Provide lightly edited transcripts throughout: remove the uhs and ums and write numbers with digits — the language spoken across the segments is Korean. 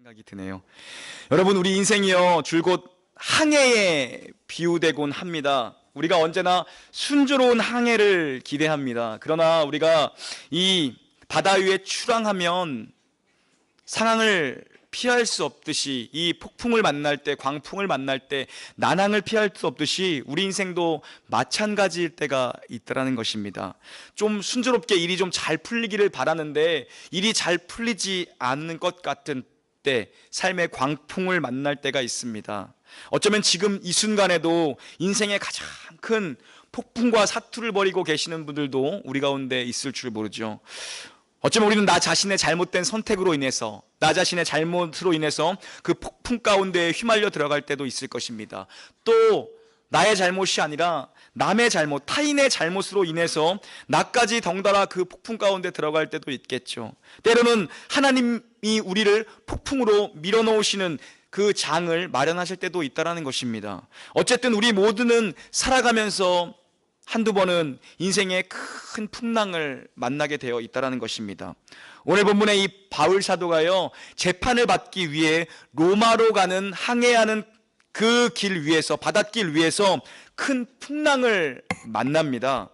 생각이 드네요. 여러분, 우리 인생이요 줄곧 항해에 비유되곤 합니다. 우리가 언제나 순조로운 항해를 기대합니다. 그러나 우리가 이 바다 위에 출항하면 상황을 피할 수 없듯이, 이 폭풍을 만날 때, 광풍을 만날 때 난항을 피할 수 없듯이 우리 인생도 마찬가지일 때가 있더라는 것입니다. 좀 순조롭게 일이 좀 잘 풀리기를 바라는데 일이 잘 풀리지 않는 것 같은 때, 삶의 광풍을 만날 때가 있습니다. 어쩌면 지금 이 순간에도 인생의 가장 큰 폭풍과 사투를 벌이고 계시는 분들도 우리 가운데 있을 줄 모르죠. 어쩌면 우리는 나 자신의 잘못된 선택으로 인해서, 나 자신의 잘못으로 인해서 그 폭풍 가운데에 휘말려 들어갈 때도 있을 것입니다. 또 나의 잘못이 아니라 남의 잘못, 타인의 잘못으로 인해서 나까지 덩달아 그 폭풍 가운데 들어갈 때도 있겠죠. 때로는 하나님이 우리를 폭풍으로 밀어넣으시는 그 장을 마련하실 때도 있다는 것입니다. 어쨌든 우리 모두는 살아가면서 한두 번은 인생의 큰 풍랑을 만나게 되어 있다는 것입니다. 오늘 본문의 이 바울 사도가요, 재판을 받기 위해 로마로 가는, 항해하는 그 길 위에서, 바닷길 위에서 큰 풍랑을 만납니다.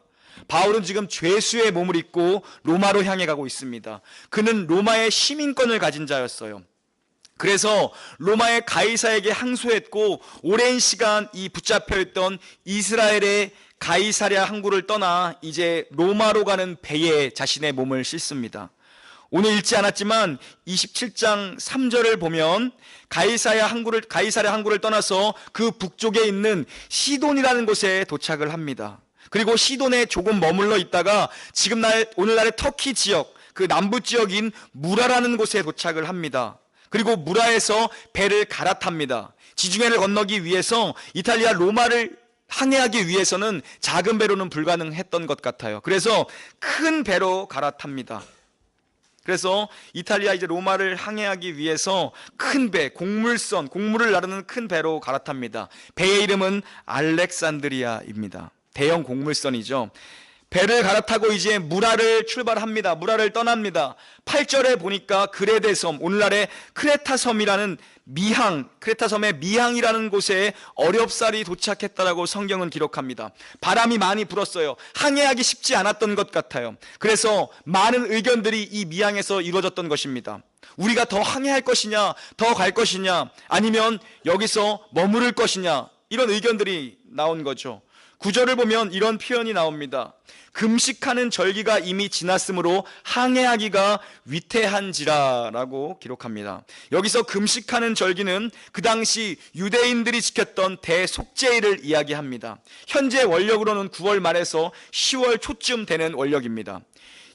바울은 지금 죄수의 몸을 입고 로마로 향해 가고 있습니다. 그는 로마의 시민권을 가진 자였어요. 그래서 로마의 가이사에게 항소했고, 오랜 시간 이 붙잡혀 있던 이스라엘의 가이사랴 항구를 떠나 이제 로마로 가는 배에 자신의 몸을 싣습니다. 오늘 읽지 않았지만 27장 3절을 보면 가이사랴 항구를 떠나서 그 북쪽에 있는 시돈이라는 곳에 도착을 합니다. 그리고 시돈에 조금 머물러 있다가 오늘날의 터키 지역, 그 남부 지역인 무라라는 곳에 도착을 합니다. 그리고 무라에서 배를 갈아탑니다. 지중해를 건너기 위해서 이탈리아 로마를 항해하기 위해서는 작은 배로는 불가능했던 것 같아요. 그래서 큰 배로 갈아탑니다. 그래서 이탈리아 이제 로마를 항해하기 위해서 큰 배, 곡물을 나르는 큰 배로 갈아탑니다. 배의 이름은 알렉산드리아입니다. 대형 곡물선이죠. 배를 갈아타고 이제 무라를 출발합니다. 무라를 떠납니다. 8절에 보니까 그레데 섬, 오늘날의 크레타 섬이라는 크레타 섬의 미항이라는 곳에 어렵사리 도착했다라고 성경은 기록합니다. 바람이 많이 불었어요. 항해하기 쉽지 않았던 것 같아요. 그래서 많은 의견들이 이 미항에서 이루어졌던 것입니다. 우리가 더 항해할 것이냐, 더 갈 것이냐, 아니면 여기서 머무를 것이냐, 이런 의견들이 나온 거죠. 9절을 보면 이런 표현이 나옵니다. 금식하는 절기가 이미 지났으므로 항해하기가 위태한지라라고 기록합니다. 여기서 금식하는 절기는 그 당시 유대인들이 지켰던 대속죄일을 이야기합니다. 현재 원력으로는 9월 말에서 10월 초쯤 되는 원력입니다.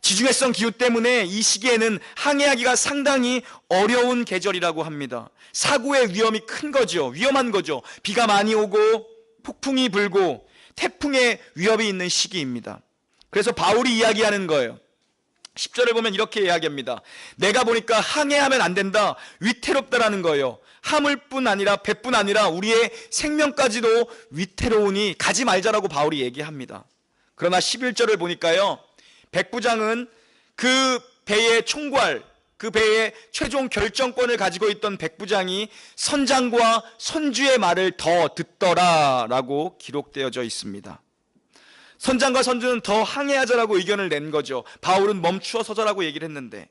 지중해성 기후 때문에 이 시기에는 항해하기가 상당히 어려운 계절이라고 합니다. 사고의 위험이 큰 거죠. 위험한 거죠. 비가 많이 오고 폭풍이 불고 태풍의 위협이 있는 시기입니다. 그래서 바울이 이야기하는 거예요. 10절을 보면 이렇게 이야기합니다. 내가 보니까 항해하면 안 된다, 위태롭다라는 거예요. 하물뿐 아니라 배뿐 아니라 우리의 생명까지도 위태로우니 가지 말자라고 바울이 얘기합니다. 그러나 11절을 보니까요, 백부장은 그 배의 총괄, 그 배의 최종 결정권을 가지고 있던 백부장이 선장과 선주의 말을 더 듣더라라고 기록되어져 있습니다. 선장과 선주는 더 항해하자라고 의견을 낸 거죠. 바울은 멈추어 서자라고 얘기를 했는데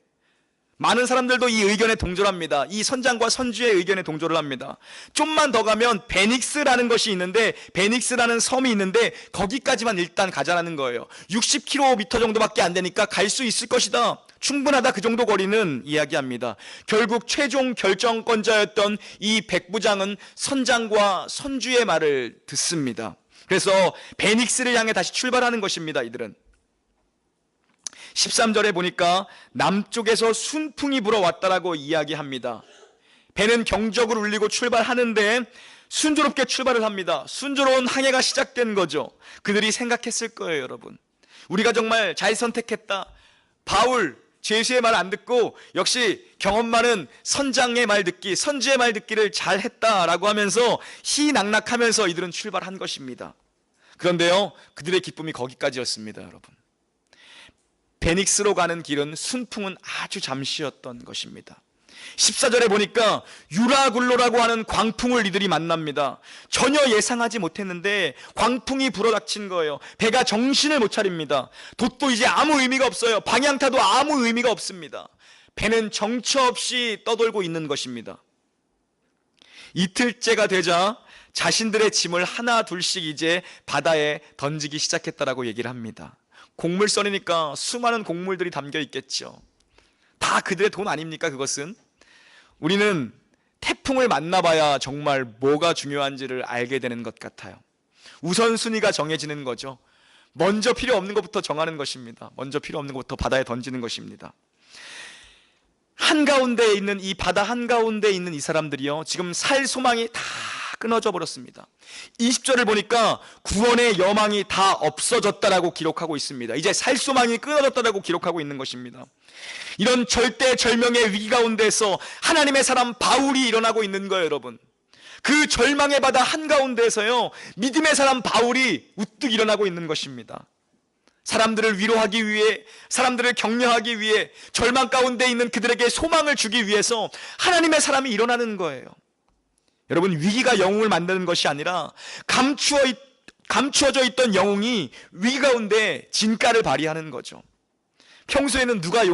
많은 사람들도 이 의견에 동조합니다. 이 선장과 선주의 의견에 동조를 합니다. 좀만 더 가면 베닉스라는 것이 있는데, 베닉스라는 섬이 있는데 거기까지만 일단 가자라는 거예요. 60km 정도밖에 안 되니까 갈 수 있을 것이다, 충분하다, 그 정도 거리는 이야기합니다. 결국 최종 결정권자였던 이 백부장은 선장과 선주의 말을 듣습니다. 그래서 베닉스를 향해 다시 출발하는 것입니다. 이들은 13절에 보니까 남쪽에서 순풍이 불어왔다라고 이야기합니다. 배는 경적을 울리고 출발하는데 순조롭게 출발을 합니다. 순조로운 항해가 시작된 거죠. 그들이 생각했을 거예요, 여러분. 우리가 정말 잘 선택했다. 바울 죄수의 말 안 듣고 역시 경험 많은 선장의 말 듣기, 선주의 말 듣기를 잘 했다라고 하면서 희낙낙하면서 이들은 출발한 것입니다. 그런데요, 그들의 기쁨이 거기까지였습니다, 여러분. 베닉스로 가는 길은 순풍은 아주 잠시였던 것입니다. 14절에 보니까 유라굴로라고 하는 광풍을 이들이 만납니다. 전혀 예상하지 못했는데 광풍이 불어닥친 거예요. 배가 정신을 못 차립니다. 돛도 이제 아무 의미가 없어요. 방향타도 아무 의미가 없습니다. 배는 정처 없이 떠돌고 있는 것입니다. 이틀째가 되자 자신들의 짐을 하나 둘씩 이제 바다에 던지기 시작했다라고 얘기를 합니다. 곡물선이니까 수많은 곡물들이 담겨 있겠죠. 다 그들의 돈 아닙니까? 그것은 우리는 태풍을 만나봐야 정말 뭐가 중요한지를 알게 되는 것 같아요. 우선순위가 정해지는 거죠. 먼저 필요 없는 것부터 정하는 것입니다. 먼저 필요 없는 것부터 바다에 던지는 것입니다. 한가운데에 있는 이 바다 한가운데에 있는 이 사람들이요, 지금 살 소망이 다 끊어져 버렸습니다. 20절을 보니까 구원의 여망이 다 없어졌다라고 기록하고 있습니다. 이제 살 소망이 끊어졌다라고 기록하고 있는 것입니다. 이런 절대절명의 위기 가운데서 하나님의 사람 바울이 일어나고 있는 거예요, 여러분. 그 절망의 바다 한가운데에서요, 믿음의 사람 바울이 우뚝 일어나고 있는 것입니다. 사람들을 위로하기 위해, 사람들을 격려하기 위해, 절망 가운데 있는 그들에게 소망을 주기 위해서 하나님의 사람이 일어나는 거예요. 여러분, 위기가 영웅을 만드는 것이 아니라 감추어져 있던 영웅이 위기 가운데 진가를 발휘하는 거죠. 평소에는 누가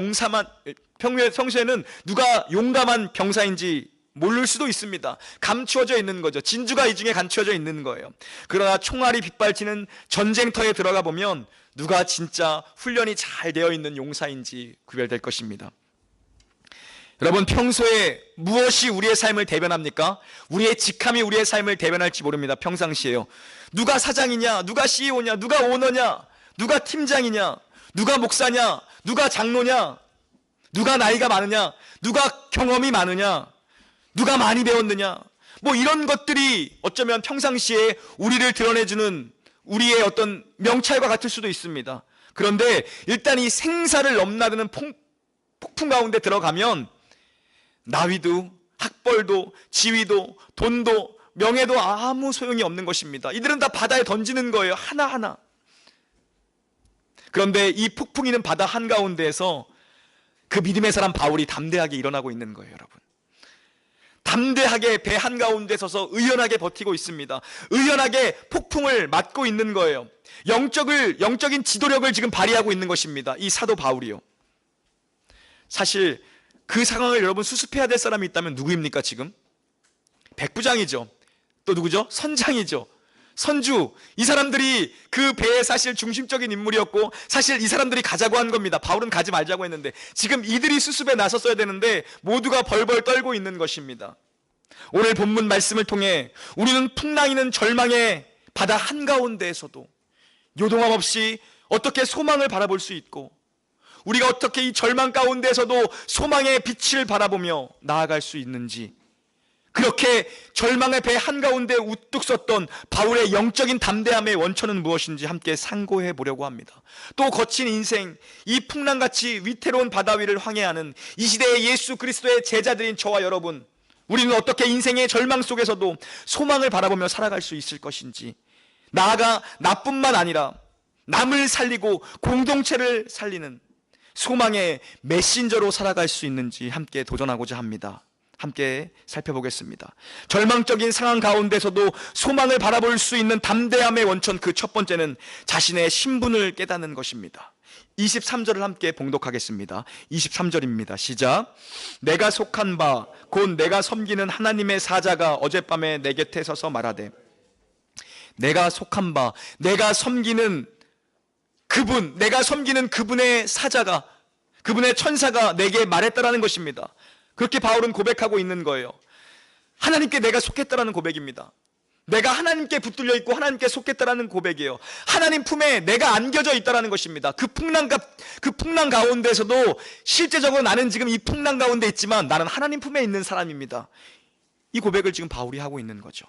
용감한 병사인지 모를 수도 있습니다. 감추어져 있는 거죠. 진주가 이 중에 감추어져 있는 거예요. 그러나 총알이 빗발치는 전쟁터에 들어가 보면 누가 진짜 훈련이 잘 되어 있는 용사인지 구별될 것입니다. 여러분, 평소에 무엇이 우리의 삶을 대변합니까? 우리의 직함이 우리의 삶을 대변할지 모릅니다. 평상시에요. 누가 사장이냐, 누가 CEO냐, 누가 오너냐, 누가 팀장이냐, 누가 목사냐, 누가 장로냐, 누가 나이가 많으냐, 누가 경험이 많으냐, 누가 많이 배웠느냐, 뭐 이런 것들이 어쩌면 평상시에 우리를 드러내주는 우리의 어떤 명찰과 같을 수도 있습니다. 그런데 일단 이 생사를 넘나드는 폭풍 가운데 들어가면 나위도, 학벌도, 지위도, 돈도, 명예도 아무 소용이 없는 것입니다. 이들은 다 바다에 던지는 거예요, 하나하나. 그런데 이 폭풍이는 바다 한가운데에서 그 믿음의 사람 바울이 담대하게 일어나고 있는 거예요, 여러분. 담대하게 배 한가운데 서서 의연하게 버티고 있습니다. 의연하게 폭풍을 맞고 있는 거예요. 영적인 지도력을 지금 발휘하고 있는 것입니다. 이 사도 바울이요. 사실 그 상황을 여러분 수습해야 될 사람이 있다면 누구입니까 지금? 백부장이죠. 또 누구죠? 선장이죠. 선주. 이 사람들이 그 배의 사실 중심적인 인물이었고, 사실 이 사람들이 가자고 한 겁니다. 바울은 가지 말자고 했는데 지금 이들이 수습에 나섰어야 되는데 모두가 벌벌 떨고 있는 것입니다. 오늘 본문 말씀을 통해 우리는 풍랑이는 절망의 바다 한가운데에서도 요동함 없이 어떻게 소망을 바라볼 수 있고, 우리가 어떻게 이 절망 가운데에서도 소망의 빛을 바라보며 나아갈 수 있는지, 그렇게 절망의 배 한가운데 우뚝 섰던 바울의 영적인 담대함의 원천은 무엇인지 함께 상고해 보려고 합니다. 또 거친 인생, 이 풍랑같이 위태로운 바다 위를 황해하는 이 시대의 예수 그리스도의 제자들인 저와 여러분, 우리는 어떻게 인생의 절망 속에서도 소망을 바라보며 살아갈 수 있을 것인지, 나아가 나뿐만 아니라 남을 살리고 공동체를 살리는 소망의 메신저로 살아갈 수 있는지 함께 도전하고자 합니다. 함께 살펴보겠습니다. 절망적인 상황 가운데서도 소망을 바라볼 수 있는 담대함의 원천, 그 첫 번째는 자신의 신분을 깨닫는 것입니다. 23절을 함께 봉독하겠습니다. 23절입니다. 시작. 내가 속한 바 곧 내가 섬기는 하나님의 사자가 어젯밤에 내 곁에 서서 말하되, 내가 속한 바, 내가 섬기는 그분, 내가 섬기는 그분의 사자가, 그분의 천사가 내게 말했다라는 것입니다. 그렇게 바울은 고백하고 있는 거예요. 하나님께 내가 속했다라는 고백입니다. 내가 하나님께 붙들려 있고 하나님께 속했다라는 고백이에요. 하나님 품에 내가 안겨져 있다라는 것입니다. 그 풍랑 가운데서도 실제적으로 나는 지금 이 풍랑 가운데 있지만 나는 하나님 품에 있는 사람입니다. 이 고백을 지금 바울이 하고 있는 거죠.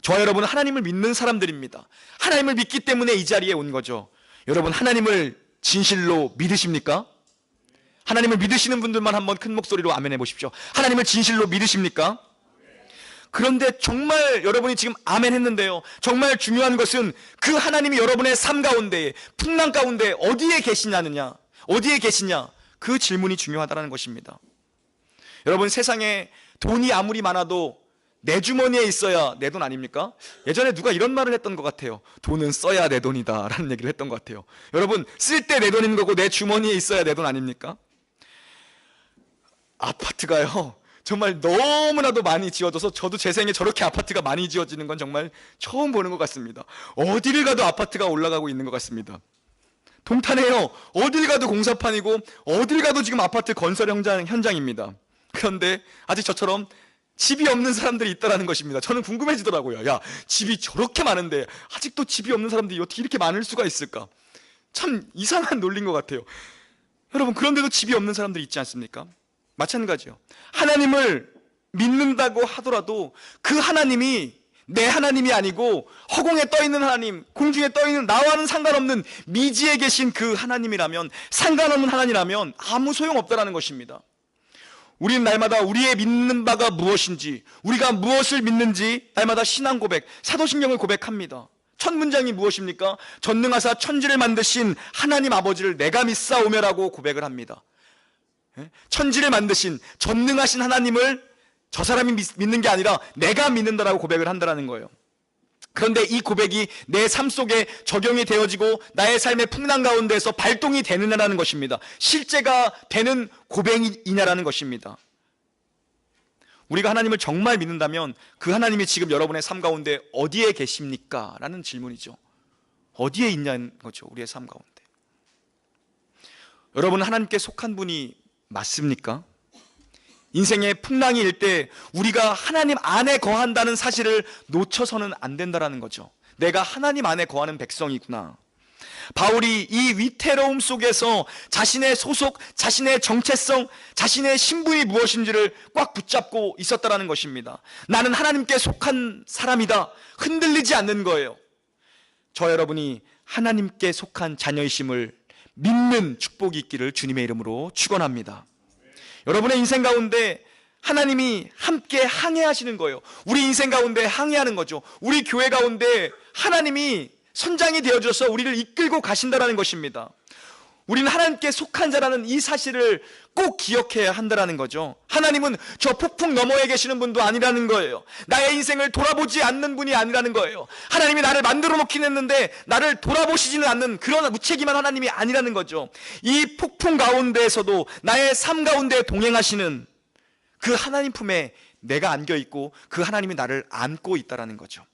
저와 여러분은 하나님을 믿는 사람들입니다. 하나님을 믿기 때문에 이 자리에 온 거죠. 여러분, 하나님을 진실로 믿으십니까? 하나님을 믿으시는 분들만 한번 큰 목소리로 아멘 해보십시오. 하나님을 진실로 믿으십니까? 그런데 정말 여러분이 지금 아멘 했는데요, 정말 중요한 것은 그 하나님이 여러분의 삶 가운데, 풍랑 가운데 어디에 계시냐, 그 질문이 중요하다는 것입니다. 여러분, 세상에 돈이 아무리 많아도 내 주머니에 있어야 내 돈 아닙니까? 예전에 누가 이런 말을 했던 것 같아요. 돈은 써야 내 돈이다 라는 얘기를 했던 것 같아요. 여러분, 쓸 때 내 돈인 거고 내 주머니에 있어야 내 돈 아닙니까? 아파트가요, 정말 너무나도 많이 지어져서 저도 제 생에 저렇게 아파트가 많이 지어지는 건 정말 처음 보는 것 같습니다. 어디를 가도 아파트가 올라가고 있는 것 같습니다. 동탄에요, 어딜 가도 공사판이고 어딜 가도 지금 아파트 건설 현장입니다. 그런데 아직 저처럼 집이 없는 사람들이 있다는 것입니다. 저는 궁금해지더라고요. 야, 집이 저렇게 많은데 아직도 집이 없는 사람들이 어떻게 이렇게 많을 수가 있을까? 참 이상한 논리인 것 같아요. 여러분, 그런데도 집이 없는 사람들이 있지 않습니까? 마찬가지요. 하나님을 믿는다고 하더라도 그 하나님이 내 하나님이 아니고 허공에 떠있는 하나님, 공중에 떠있는 나와는 상관없는 미지에 계신 그 하나님이라면, 상관없는 하나님이라면 아무 소용없다는 것입니다. 우리는 날마다 우리의 믿는 바가 무엇인지, 우리가 무엇을 믿는지 날마다 신앙 고백, 사도신경을 고백합니다. 첫 문장이 무엇입니까? 전능하사 천지를 만드신 하나님 아버지를 내가 믿사오며라고 고백을 합니다. 천지를 만드신 전능하신 하나님을 저 사람이 믿는 게 아니라 내가 믿는다라고 고백을 한다는 거예요. 그런데 이 고백이 내 삶 속에 적용이 되어지고 나의 삶의 풍랑 가운데서 발동이 되느냐라는 것입니다. 실제가 되는 고백이냐라는 것입니다. 우리가 하나님을 정말 믿는다면 그 하나님이 지금 여러분의 삶 가운데 어디에 계십니까? 라는 질문이죠. 어디에 있냐는 거죠, 우리의 삶 가운데. 여러분, 하나님께 속한 분이 맞습니까? 인생의 풍랑이 일 때 우리가 하나님 안에 거한다는 사실을 놓쳐서는 안 된다는 거죠. 내가 하나님 안에 거하는 백성이구나. 바울이 이 위태로움 속에서 자신의 소속, 자신의 정체성, 자신의 신분이 무엇인지를 꽉 붙잡고 있었다는 것입니다. 나는 하나님께 속한 사람이다. 흔들리지 않는 거예요. 저 여러분이 하나님께 속한 자녀이심을 믿는 축복이 있기를 주님의 이름으로 축원합니다. 여러분의 인생 가운데 하나님이 함께 항해하시는 거예요. 우리 인생 가운데 항해하는 거죠. 우리 교회 가운데 하나님이 선장이 되어줘서 우리를 이끌고 가신다는 것입니다. 우리는 하나님께 속한 자라는 이 사실을 꼭 기억해야 한다는 거죠. 하나님은 저 폭풍 너머에 계시는 분도 아니라는 거예요. 나의 인생을 돌아보지 않는 분이 아니라는 거예요. 하나님이 나를 만들어 놓긴 했는데 나를 돌아보시지는 않는 그런 무책임한 하나님이 아니라는 거죠. 이 폭풍 가운데에서도 나의 삶 가운데 동행하시는 그 하나님 품에 내가 안겨있고 그 하나님이 나를 안고 있다는 거죠.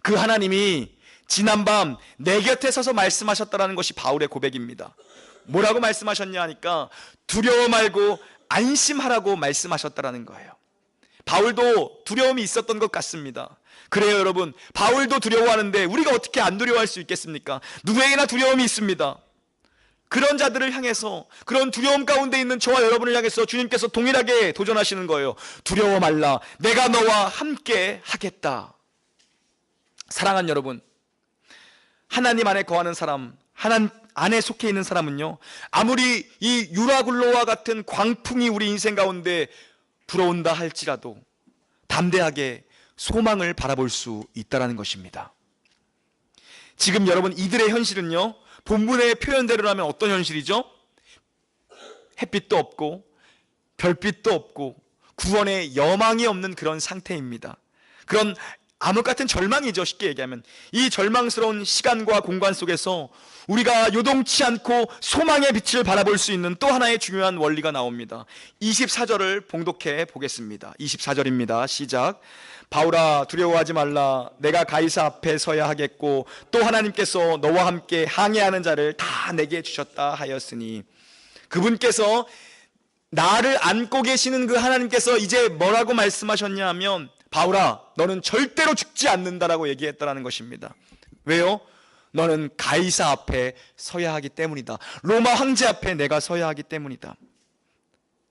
그 하나님이 지난밤 내 곁에 서서 말씀하셨다는 것이 바울의 고백입니다. 뭐라고 말씀하셨냐 하니까 두려워 말고 안심하라고 말씀하셨다는 거예요. 바울도 두려움이 있었던 것 같습니다. 그래요, 여러분. 바울도 두려워하는데 우리가 어떻게 안 두려워할 수 있겠습니까? 누구에게나 두려움이 있습니다. 그런 자들을 향해서, 그런 두려움 가운데 있는 저와 여러분을 향해서 주님께서 동일하게 도전하시는 거예요. 두려워 말라. 내가 너와 함께 하겠다. 사랑하는 여러분, 하나님 안에 거하는 사람, 하나님 안에 속해 있는 사람은요, 아무리 이 유라굴로와 같은 광풍이 우리 인생 가운데 불어온다 할지라도 담대하게 소망을 바라볼 수 있다는 것입니다. 지금 여러분, 이들의 현실은요, 본문의 표현대로라면 어떤 현실이죠? 햇빛도 없고 별빛도 없고 구원의 여망이 없는 그런 상태입니다. 그런 암흑 같은 절망이죠. 쉽게 얘기하면 이 절망스러운 시간과 공간 속에서 우리가 요동치 않고 소망의 빛을 바라볼 수 있는 또 하나의 중요한 원리가 나옵니다. 24절을 봉독해 보겠습니다. 24절입니다. 시작. 바울아, 두려워하지 말라. 내가 가이사 앞에 서야 하겠고 또 하나님께서 너와 함께 항해하는 자를 다 내게 주셨다 하였으니, 그분께서 나를 안고 계시는 그 하나님께서 이제 뭐라고 말씀하셨냐 하면, 바울아, 너는 절대로 죽지 않는다라고 얘기했다는 것입니다. 왜요? 너는 가이사 앞에 서야 하기 때문이다. 로마 황제 앞에 내가 서야 하기 때문이다.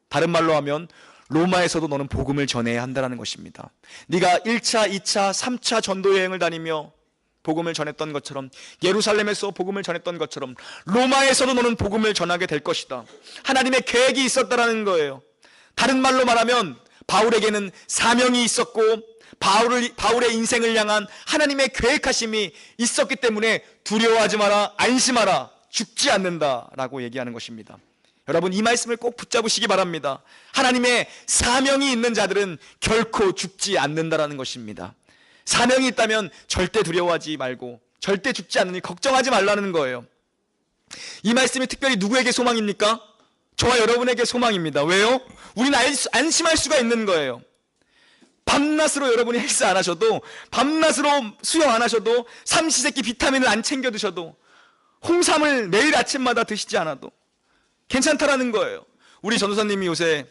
다른 말로 하면 로마에서도 너는 복음을 전해야 한다는 것입니다. 네가 1차, 2차, 3차 전도 여행을 다니며 복음을 전했던 것처럼, 예루살렘에서 복음을 전했던 것처럼 로마에서도 너는 복음을 전하게 될 것이다. 하나님의 계획이 있었다라는 거예요. 다른 말로 말하면 바울에게는 사명이 있었고 바울의 인생을 향한 하나님의 계획하심이 있었기 때문에 두려워하지 마라, 안심하라, 죽지 않는다라고 얘기하는 것입니다. 여러분, 이 말씀을 꼭 붙잡으시기 바랍니다. 하나님의 사명이 있는 자들은 결코 죽지 않는다라는 것입니다. 사명이 있다면 절대 두려워하지 말고 절대 죽지 않으니 걱정하지 말라는 거예요. 이 말씀이 특별히 누구에게 소망입니까? 저와 여러분에게 소망입니다. 왜요? 우리는 안심할 수가 있는 거예요. 밤낮으로 여러분이 헬스 안 하셔도, 밤낮으로 수영 안 하셔도, 삼시세끼 비타민을 안 챙겨 드셔도, 홍삼을 매일 아침마다 드시지 않아도 괜찮다라는 거예요. 우리 전도사님이 요새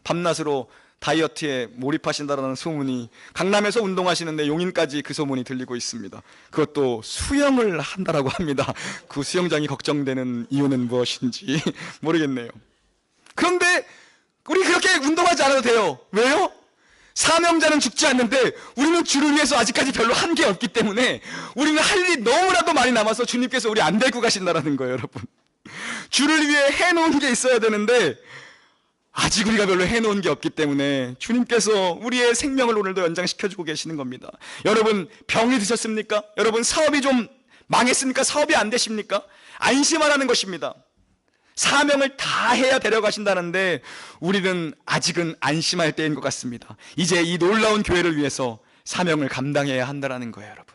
밤낮으로 다이어트에 몰입하신다라는 소문이, 강남에서 운동하시는데 용인까지 그 소문이 들리고 있습니다. 그것도 수영을 한다라고 합니다. 그 수영장이 걱정되는 이유는 무엇인지 모르겠네요. 그런데 우리 그렇게 운동하지 않아도 돼요. 왜요? 사명자는 죽지 않는데 우리는 주를 위해서 아직까지 별로 한 게 없기 때문에 우리는 할 일이 너무나도 많이 남아서 주님께서 우리 안 데리고 가신다라는 거예요, 여러분. 주를 위해 해놓은 게 있어야 되는데 아직 우리가 별로 해놓은 게 없기 때문에 주님께서 우리의 생명을 오늘도 연장시켜주고 계시는 겁니다. 여러분, 병이 드셨습니까? 여러분, 사업이 좀 망했습니까? 사업이 안 되십니까? 안심하라는 것입니다. 사명을 다 해야 데려가신다는데 우리는 아직은 안심할 때인 것 같습니다. 이제 이 놀라운 교회를 위해서 사명을 감당해야 한다는 거예요, 여러분.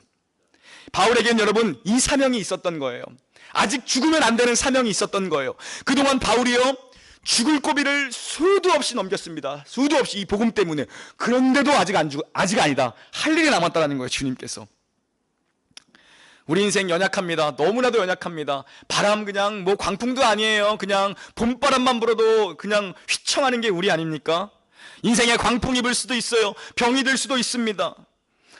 바울에게는 여러분, 이 사명이 있었던 거예요. 아직 죽으면 안 되는 사명이 있었던 거예요. 그동안 바울이요, 죽을 고비를 수도 없이 넘겼습니다. 수도 없이 이 복음 때문에. 그런데도 아직 아니다. 할 일이 남았다는 거예요, 주님께서. 우리 인생 연약합니다. 너무나도 연약합니다. 바람 그냥 광풍도 아니에요. 그냥 봄바람만 불어도 그냥 휘청하는 게 우리 아닙니까? 인생에 광풍이 불 수도 있어요. 병이 들 수도 있습니다.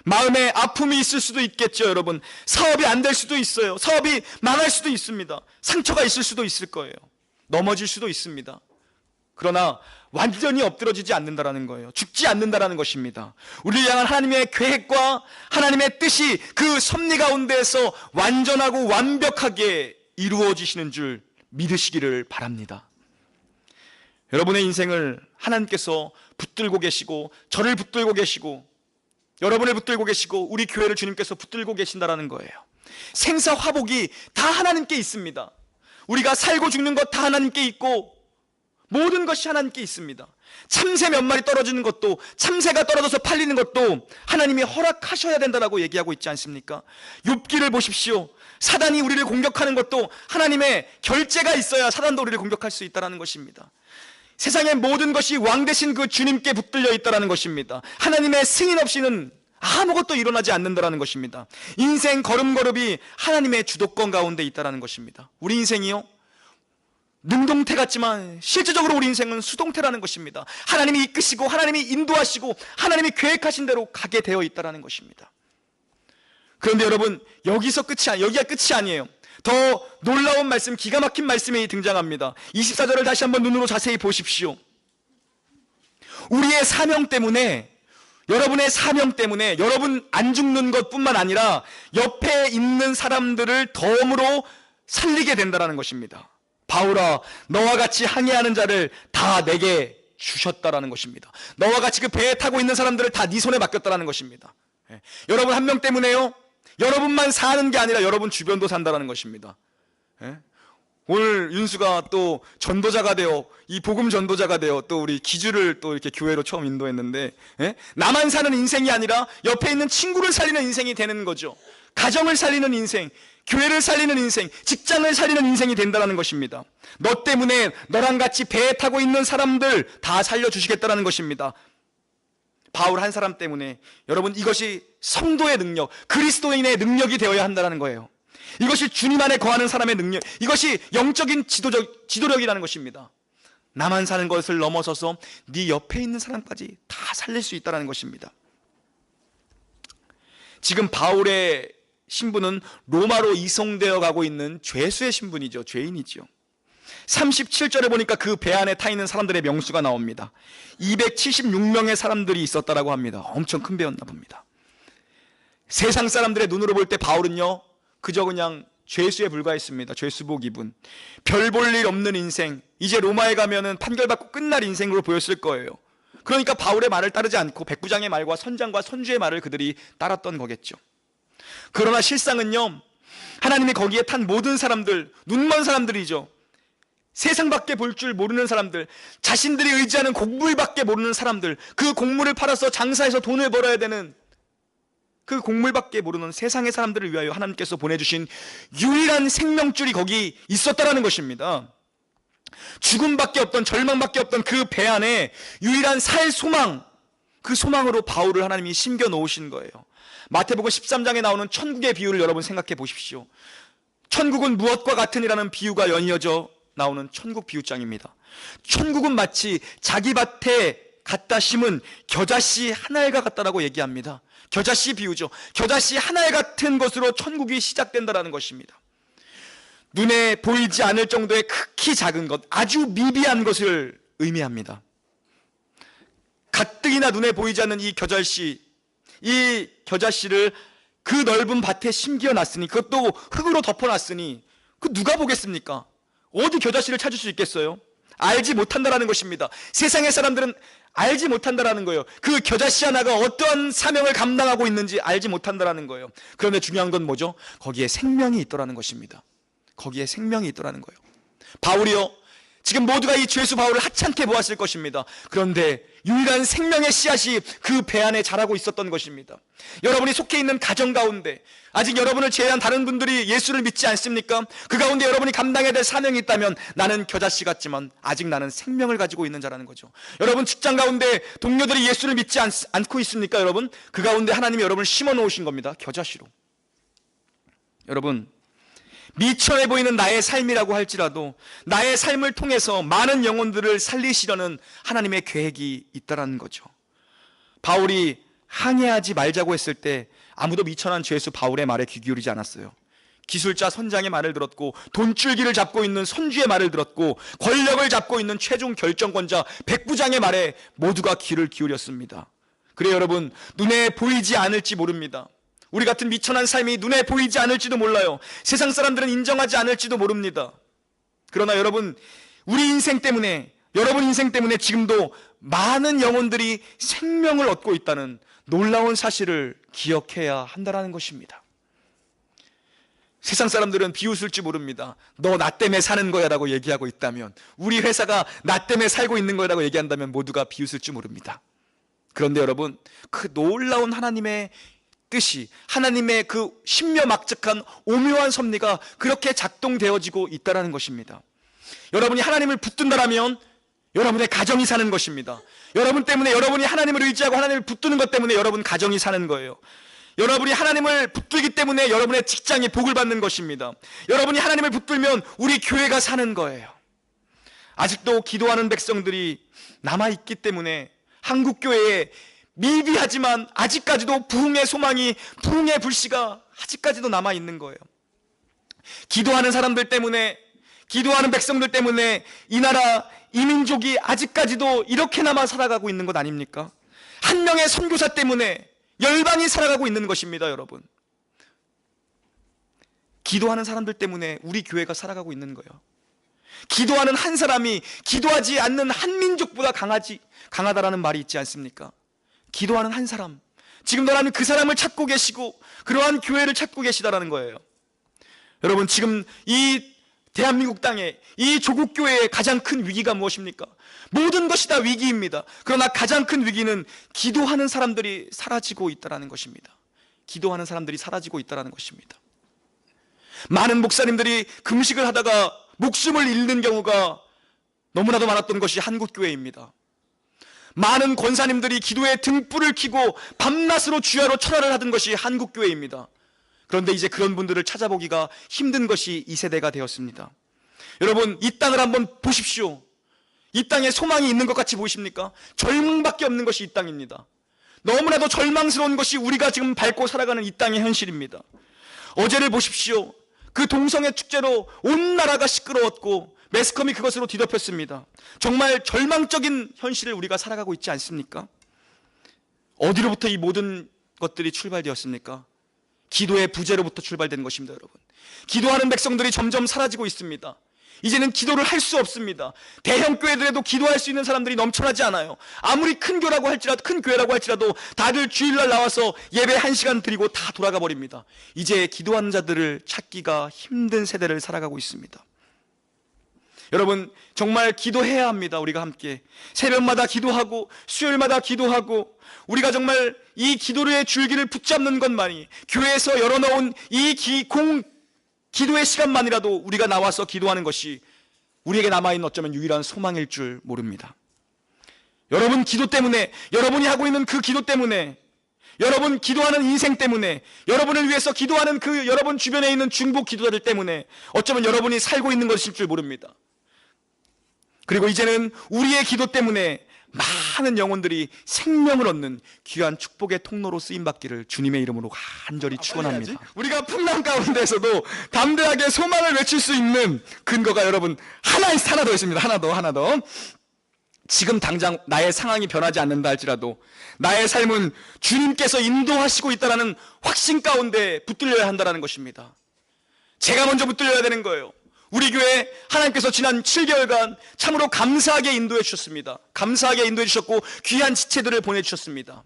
마음에 아픔이 있을 수도 있겠죠, 여러분. 사업이 안 될 수도 있어요. 사업이 망할 수도 있습니다. 상처가 있을 수도 있을 거예요. 넘어질 수도 있습니다. 그러나 완전히 엎드러지지 않는다라는 거예요. 죽지 않는다라는 것입니다. 우리를 향한 하나님의 계획과 하나님의 뜻이 그 섭리 가운데에서 완전하고 완벽하게 이루어지시는 줄 믿으시기를 바랍니다. 여러분의 인생을 하나님께서 붙들고 계시고, 저를 붙들고 계시고, 여러분을 붙들고 계시고, 우리 교회를 주님께서 붙들고 계신다라는 거예요. 생사화복이 다 하나님께 있습니다. 우리가 살고 죽는 것 다 하나님께 있고 모든 것이 하나님께 있습니다. 참새 몇 마리 떨어지는 것도, 참새가 떨어져서 팔리는 것도 하나님이 허락하셔야 된다고 얘기하고 있지 않습니까? 욥기를 보십시오. 사단이 우리를 공격하는 것도 하나님의 결제가 있어야 사단도 우리를 공격할 수 있다는 것입니다. 세상의 모든 것이 왕 되신 그 주님께 붙들려 있다는 것입니다. 하나님의 승인 없이는 아무것도 일어나지 않는다는 것입니다. 인생 걸음걸음이 하나님의 주도권 가운데 있다는 것입니다. 우리 인생이요, 능동태 같지만 실제적으로 우리 인생은 수동태라는 것입니다. 하나님이 이끄시고 하나님이 인도하시고 하나님이 계획하신 대로 가게 되어 있다는 것입니다. 그런데 여러분, 여기가 끝이 아니에요. 더 놀라운 말씀, 기가 막힌 말씀이 등장합니다. 24절을 다시 한번 눈으로 자세히 보십시오. 우리의 사명 때문에, 여러분의 사명 때문에 여러분 안 죽는 것뿐만 아니라 옆에 있는 사람들을 덤으로 살리게 된다는 것입니다. 바울아, 너와 같이 항해하는 자를 다 내게 주셨다라는 것입니다. 너와 같이 그 배에 타고 있는 사람들을 다 네 손에 맡겼다라는 것입니다. 여러분 한 명 때문에요, 여러분만 사는 게 아니라 여러분 주변도 산다라는 것입니다. 오늘 윤수가 또 전도자가 되어, 이 복음 전도자가 되어 또 우리 기주를 또 이렇게 교회로 처음 인도했는데, 나만 사는 인생이 아니라 옆에 있는 친구를 살리는 인생이 되는 거죠. 가정을 살리는 인생, 교회를 살리는 인생, 직장을 살리는 인생이 된다는 것입니다. 너 때문에 너랑 같이 배에 타고 있는 사람들 다 살려주시겠다는 것입니다. 바울 한 사람 때문에 여러분, 이것이 성도의 능력, 그리스도인의 능력이 되어야 한다는 거예요. 이것이 주님 안에 거하는 사람의 능력, 이것이 영적인 지도력이라는 것입니다. 나만 사는 것을 넘어서서 네 옆에 있는 사람까지 다 살릴 수 있다는 것입니다. 지금 바울의 신분은 로마로 이송되어 가고 있는 죄수의 신분이죠. 죄인이죠. 37절에 보니까 그 배 안에 타 있는 사람들의 명수가 나옵니다. 276명의 사람들이 있었다라고 합니다. 엄청 큰 배였나 봅니다. 세상 사람들의 눈으로 볼 때 바울은요, 그저 그냥 죄수에 불과했습니다. 죄수복 입은, 별 볼 일 없는 인생, 이제 로마에 가면은 판결받고 끝날 인생으로 보였을 거예요. 그러니까 바울의 말을 따르지 않고 백부장의 말과 선장과 선주의 말을 그들이 따랐던 거겠죠. 그러나 실상은요, 하나님이 거기에 탄 모든 사람들, 눈먼 사람들이죠. 세상밖에 볼 줄 모르는 사람들, 자신들이 의지하는 곡물밖에 모르는 사람들, 그 곡물을 팔아서 장사해서 돈을 벌어야 되는 그 곡물밖에 모르는 세상의 사람들을 위하여 하나님께서 보내주신 유일한 생명줄이 거기 있었다라는 것입니다. 죽음밖에 없던, 절망밖에 없던 그 배 안에 유일한 살 소망, 그 소망으로 바울을 하나님이 심겨 놓으신 거예요. 마태복음 13장에 나오는 천국의 비유를 여러분 생각해 보십시오. 천국은 무엇과 같으니라는 비유가 연이어져 나오는 천국 비유장입니다. 천국은 마치 자기 밭에 갖다 심은 겨자씨 한 알과 같다라고 얘기합니다. 겨자씨 비유죠. 겨자씨 한 알 같은 것으로 천국이 시작된다라는 것입니다. 눈에 보이지 않을 정도의 극히 작은 것, 아주 미비한 것을 의미합니다. 가뜩이나 눈에 보이지 않는 이 겨자씨를 그 넓은 밭에 심겨놨으니, 그것도 흙으로 덮어놨으니 그 누가 보겠습니까? 어디 겨자씨를 찾을 수 있겠어요? 알지 못한다라는 것입니다. 세상의 사람들은 알지 못한다라는 거예요. 그 겨자씨 하나가 어떠한 사명을 감당하고 있는지 알지 못한다라는 거예요. 그런데 중요한 건 뭐죠? 거기에 생명이 있더라는 것입니다. 거기에 생명이 있더라는 거예요. 바울이요, 지금 모두가 이 죄수 바울을 하찮게 보았을 것입니다. 그런데 유일한 생명의 씨앗이 그 배 안에 자라고 있었던 것입니다. 여러분이 속해 있는 가정 가운데 아직 여러분을 제외한 다른 분들이 예수를 믿지 않습니까? 그 가운데 여러분이 감당해야 될 사명이 있다면, 나는 겨자씨 같지만 아직 나는 생명을 가지고 있는 자라는 거죠. 여러분 직장 가운데 동료들이 예수를 믿지 않고 있습니까? 여러분 그 가운데 하나님이 여러분을 심어 놓으신 겁니다. 겨자씨로. 여러분, 미천해 보이는 나의 삶이라고 할지라도 나의 삶을 통해서 많은 영혼들을 살리시려는 하나님의 계획이 있다라는 거죠. 바울이 항해하지 말자고 했을 때 아무도 미천한 죄수 바울의 말에 귀 기울이지 않았어요. 기술자 선장의 말을 들었고, 돈줄기를 잡고 있는 선주의 말을 들었고, 권력을 잡고 있는 최종 결정권자 백부장의 말에 모두가 귀를 기울였습니다. 그래 여러분, 눈에 보이지 않을지 모릅니다. 우리 같은 미천한 삶이 눈에 보이지 않을지도 몰라요. 세상 사람들은 인정하지 않을지도 모릅니다. 그러나 여러분, 우리 인생 때문에, 여러분 인생 때문에 지금도 많은 영혼들이 생명을 얻고 있다는 놀라운 사실을 기억해야 한다는 것입니다. 세상 사람들은 비웃을지 모릅니다. 너 나 때문에 사는 거야 라고 얘기하고 있다면, 우리 회사가 나 때문에 살고 있는 거라고 얘기한다면 모두가 비웃을지 모릅니다. 그런데 여러분, 그 놀라운 하나님의 뜻이, 하나님의 그 신묘막측한 오묘한 섭리가 그렇게 작동되어지고 있다는 것입니다. 여러분이 하나님을 붙든다라면 여러분의 가정이 사는 것입니다. 여러분 때문에, 여러분이 하나님을 의지하고 하나님을 붙드는 것 때문에 여러분 가정이 사는 거예요. 여러분이 하나님을 붙들기 때문에 여러분의 직장이 복을 받는 것입니다. 여러분이 하나님을 붙들면 우리 교회가 사는 거예요. 아직도 기도하는 백성들이 남아있기 때문에 한국교회에 미비하지만 아직까지도 부흥의 소망이, 부흥의 불씨가 아직까지도 남아있는 거예요. 기도하는 사람들 때문에, 기도하는 백성들 때문에 이 나라, 이 민족이 아직까지도 이렇게나마 살아가고 있는 것 아닙니까? 한 명의 선교사 때문에 열방이 살아가고 있는 것입니다. 여러분, 기도하는 사람들 때문에 우리 교회가 살아가고 있는 거예요. 기도하는 한 사람이 기도하지 않는 한 민족보다 강하다라는 말이 있지 않습니까? 기도하는 한 사람, 지금도 하나님 그 사람을 찾고 계시고 그러한 교회를 찾고 계시다라는 거예요. 여러분, 지금 이 대한민국 땅에, 이 조국 교회의 가장 큰 위기가 무엇입니까? 모든 것이 다 위기입니다. 그러나 가장 큰 위기는 기도하는 사람들이 사라지고 있다는 것입니다. 기도하는 사람들이 사라지고 있다는 것입니다. 많은 목사님들이 금식을 하다가 목숨을 잃는 경우가 너무나도 많았던 것이 한국교회입니다. 많은 권사님들이 기도에 등불을 켜고 밤낮으로 주야로 철야를 하던 것이 한국교회입니다. 그런데 이제 그런 분들을 찾아보기가 힘든 것이 이 세대가 되었습니다. 여러분, 이 땅을 한번 보십시오. 이 땅에 소망이 있는 것 같이 보이십니까? 절망밖에 없는 것이 이 땅입니다. 너무나도 절망스러운 것이 우리가 지금 밟고 살아가는 이 땅의 현실입니다. 어제를 보십시오. 그 동성애 축제로 온 나라가 시끄러웠고 매스컴이 그것으로 뒤덮였습니다. 정말 절망적인 현실을 우리가 살아가고 있지 않습니까? 어디로부터 이 모든 것들이 출발되었습니까? 기도의 부재로부터 출발된 것입니다. 여러분, 기도하는 백성들이 점점 사라지고 있습니다. 이제는 기도를 할 수 없습니다. 대형 교회들에도 기도할 수 있는 사람들이 넘쳐나지 않아요. 아무리 큰 교회라고 할지라도 다들 주일날 나와서 예배 1시간 드리고 다 돌아가 버립니다. 이제 기도하는 자들을 찾기가 힘든 세대를 살아가고 있습니다. 여러분 정말 기도해야 합니다. 우리가 함께 새벽마다 기도하고 수요일마다 기도하고 우리가 정말 이 기도의 줄기를 붙잡는 것만이, 교회에서 열어놓은 이 기도의 시간만이라도 우리가 나와서 기도하는 것이 우리에게 남아있는 어쩌면 유일한 소망일 줄 모릅니다. 여러분 기도 때문에, 여러분이 하고 있는 그 기도 때문에, 여러분 기도하는 인생 때문에, 여러분을 위해서 기도하는 그 여러분 주변에 있는 중보 기도자들 때문에 어쩌면 여러분이 살고 있는 것일 줄 모릅니다. 그리고 이제는 우리의 기도 때문에 많은 영혼들이 생명을 얻는 귀한 축복의 통로로 쓰임받기를 주님의 이름으로 간절히 축원합니다. 우리가 풍랑 가운데서도 담대하게 소망을 외칠 수 있는 근거가 여러분 하나 더 있습니다. 하나 더. 지금 당장 나의 상황이 변하지 않는다 할지라도 나의 삶은 주님께서 인도하시고 있다는 확신 가운데 붙들려야 한다는 것입니다. 제가 먼저 붙들려야 되는 거예요. 우리 교회 하나님께서 지난 7개월간 참으로 감사하게 인도해 주셨습니다. 감사하게 인도해 주셨고 귀한 지체들을 보내주셨습니다.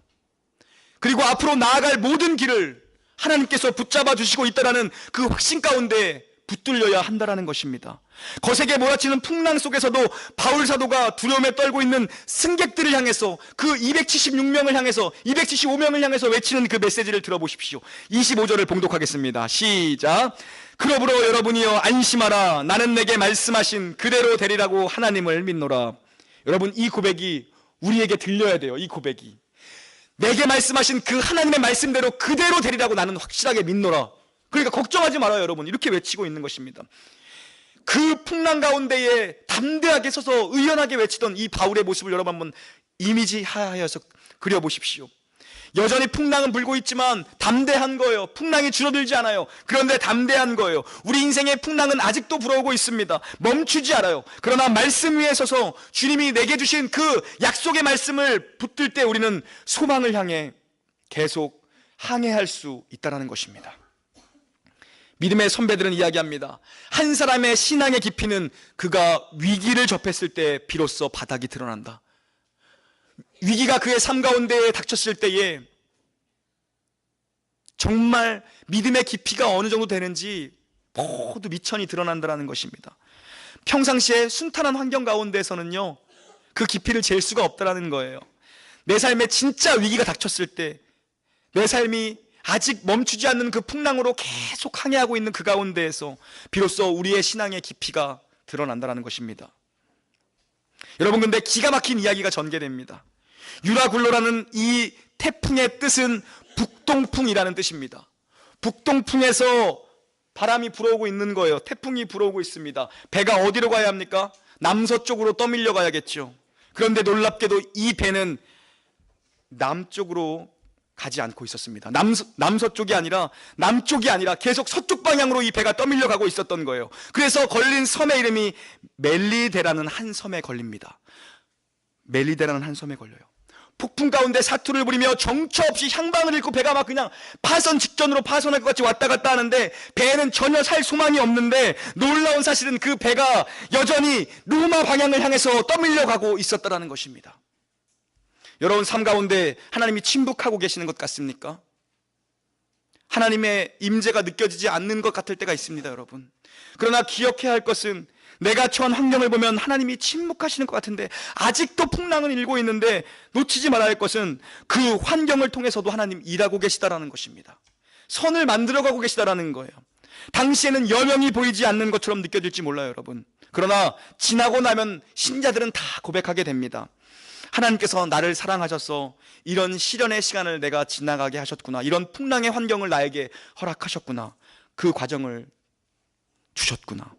그리고 앞으로 나아갈 모든 길을 하나님께서 붙잡아 주시고 있다는 그 확신 가운데 붙들려야 한다는 것입니다. 거세게 몰아치는 풍랑 속에서도 바울 사도가 두려움에 떨고 있는 승객들을 향해서, 그 276명을 향해서, 275명을 향해서 외치는 그 메시지를 들어보십시오. 25절을 봉독하겠습니다. 시작. 그러므로 여러분이여 안심하라. 나는 내게 말씀하신 그대로 되리라고 하나님을 믿노라. 여러분 이 고백이 우리에게 들려야 돼요. 이 고백이 내게 말씀하신 그 하나님의 말씀대로 그대로 되리라고 나는 확실하게 믿노라. 그러니까 걱정하지 말아요. 여러분 이렇게 외치고 있는 것입니다. 그 풍랑 가운데에 담대하게 서서 의연하게 외치던 이 바울의 모습을 여러분 한번 이미지하여서 그려보십시오. 여전히 풍랑은 불고 있지만 담대한 거예요. 풍랑이 줄어들지 않아요. 그런데 담대한 거예요. 우리 인생의 풍랑은 아직도 불어오고 있습니다. 멈추지 않아요. 그러나 말씀 위에 서서 주님이 내게 주신 그 약속의 말씀을 붙들 때 우리는 소망을 향해 계속 항해할 수 있다는 것입니다. 믿음의 선배들은 이야기합니다. 한 사람의 신앙의 깊이는 그가 위기를 접했을 때 비로소 바닥이 드러난다. 위기가 그의 삶 가운데에 닥쳤을 때에 정말 믿음의 깊이가 어느 정도 되는지 모두 미천이 드러난다는 것입니다. 평상시에 순탄한 환경 가운데서는요 그 깊이를 잴 수가 없다는 거예요. 내 삶에 진짜 위기가 닥쳤을 때, 내 삶이 아직 멈추지 않는 그 풍랑으로 계속 항해하고 있는 그 가운데에서 비로소 우리의 신앙의 깊이가 드러난다는 것입니다. 여러분 근데 기가 막힌 이야기가 전개됩니다. 유라굴로라는 이 태풍의 뜻은 북동풍이라는 뜻입니다. 북동풍에서 바람이 불어오고 있는 거예요. 태풍이 불어오고 있습니다. 배가 어디로 가야 합니까? 남서쪽으로 떠밀려 가야겠죠. 그런데 놀랍게도 이 배는 남쪽으로 가지 않고 있었습니다. 남서쪽이 아니라 남쪽이 아니라 계속 서쪽 방향으로 이 배가 떠밀려 가고 있었던 거예요. 그래서 걸린 섬의 이름이 멜리데라는 한 섬에 걸립니다. 멜리데라는 한 섬에 걸려요. 폭풍 가운데 사투를 부리며 정처 없이 향방을 잃고 배가 막 그냥 파선 직전으로 파선할 것 같이 왔다 갔다 하는데 배에는 전혀 살 소망이 없는데, 놀라운 사실은 그 배가 여전히 로마 방향을 향해서 떠밀려 가고 있었다는 것입니다. 여러분 삶 가운데 하나님이 침묵하고 계시는 것 같습니까? 하나님의 임재가 느껴지지 않는 것 같을 때가 있습니다. 여러분 그러나 기억해야 할 것은, 내가 처한 환경을 보면 하나님이 침묵하시는 것 같은데 아직도 풍랑은 일고 있는데 놓치지 말아야 할 것은 그 환경을 통해서도 하나님 일하고 계시다라는 것입니다. 선을 만들어가고 계시다라는 거예요. 당시에는 여명이 보이지 않는 것처럼 느껴질지 몰라요. 여러분 그러나 지나고 나면 신자들은 다 고백하게 됩니다. 하나님께서 나를 사랑하셔서 이런 시련의 시간을 내가 지나가게 하셨구나. 이런 풍랑의 환경을 나에게 허락하셨구나. 그 과정을 주셨구나.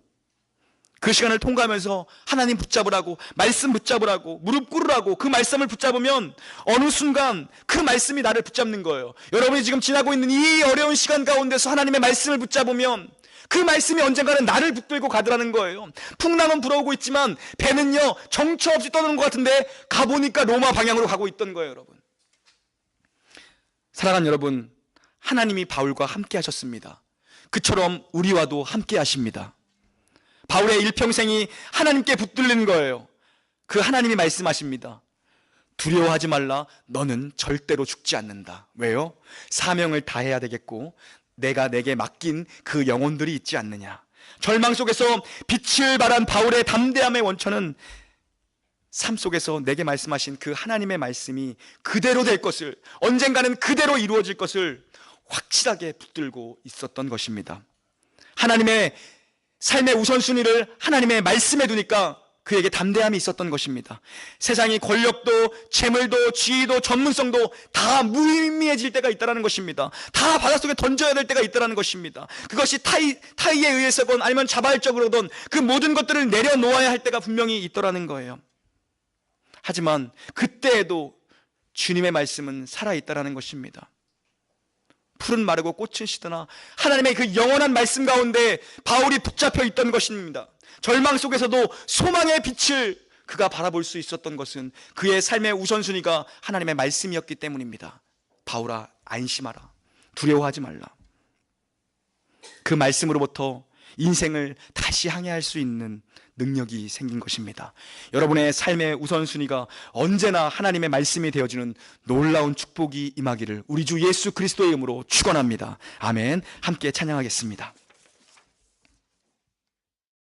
그 시간을 통과하면서 하나님 붙잡으라고, 말씀 붙잡으라고, 무릎 꿇으라고 그 말씀을 붙잡으면 어느 순간 그 말씀이 나를 붙잡는 거예요. 여러분이 지금 지나고 있는 이 어려운 시간 가운데서 하나님의 말씀을 붙잡으면 그 말씀이 언젠가는 나를 붙들고 가더라는 거예요. 풍랑은 불어오고 있지만 배는요 정처 없이 떠도는 것 같은데 가보니까 로마 방향으로 가고 있던 거예요. 여러분 사랑하는 여러분, 하나님이 바울과 함께 하셨습니다. 그처럼 우리와도 함께 하십니다. 바울의 일평생이 하나님께 붙들린 거예요. 그 하나님이 말씀하십니다. 두려워하지 말라. 너는 절대로 죽지 않는다. 왜요? 사명을 다해야 되겠고 내가 내게 맡긴 그 영혼들이 있지 않느냐. 절망 속에서 빛을 발한 바울의 담대함의 원천은 삶 속에서 내게 말씀하신 그 하나님의 말씀이 그대로 될 것을, 언젠가는 그대로 이루어질 것을 확실하게 붙들고 있었던 것입니다. 하나님의 삶의 우선순위를 하나님의 말씀에 두니까 그에게 담대함이 있었던 것입니다. 세상이 권력도 재물도 지위도 전문성도 다 무의미해질 때가 있다는 것입니다. 다 바닷속에 던져야 될 때가 있다는 것입니다. 그것이 타의에 의해서건 아니면 자발적으로든 그 모든 것들을 내려놓아야 할 때가 분명히 있더라는 거예요. 하지만 그때에도 주님의 말씀은 살아있다는 것입니다. 풀은 마르고 꽃은 시드나 하나님의 그 영원한 말씀 가운데 바울이 붙잡혀 있던 것입니다. 절망 속에서도 소망의 빛을 그가 바라볼 수 있었던 것은 그의 삶의 우선순위가 하나님의 말씀이었기 때문입니다. 바울아, 안심하라. 두려워하지 말라. 그 말씀으로부터 인생을 다시 항해할 수 있는 능력이 생긴 것입니다. 여러분의 삶의 우선순위가 언제나 하나님의 말씀이 되어주는 놀라운 축복이 임하기를 우리 주 예수 그리스도의 이름으로 축원합니다. 아멘. 함께 찬양하겠습니다.